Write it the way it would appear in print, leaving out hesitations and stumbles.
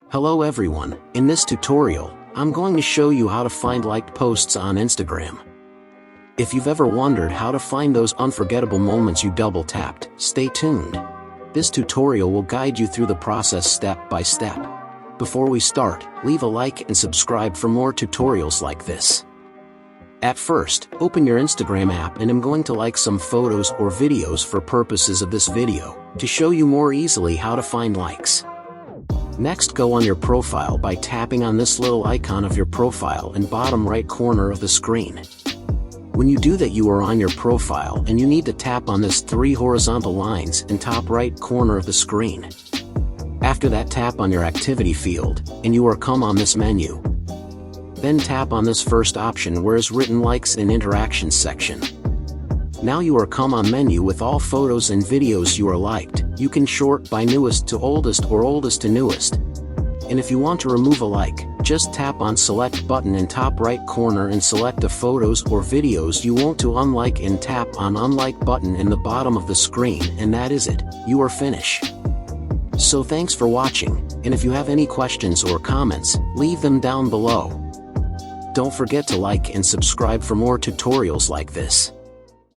Hello everyone, in this tutorial, I'm going to show you how to find liked posts on Instagram. If you've ever wondered how to find those unforgettable moments you double tapped, stay tuned. This tutorial will guide you through the process step by step. Before we start, leave a like and subscribe for more tutorials like this. At first, open your Instagram app and I'm going to like some photos or videos for purposes of this video, to show you more easily how to find likes. Next, go on your profile by tapping on this little icon of your profile in bottom right corner of the screen. When you do that, you are on your profile and you need to tap on this 3 horizontal lines in top right corner of the screen. After that, tap on your activity field, and you are come on this menu. Then tap on this first option where is written likes and interactions section. Now you are come on menu with all photos and videos you are liked. You can sort by newest to oldest or oldest to newest. And if you want to remove a like, just tap on select button in top right corner and select the photos or videos you want to unlike and tap on unlike button in the bottom of the screen, and that is it, you are finished. So thanks for watching, and if you have any questions or comments, leave them down below. Don't forget to like and subscribe for more tutorials like this.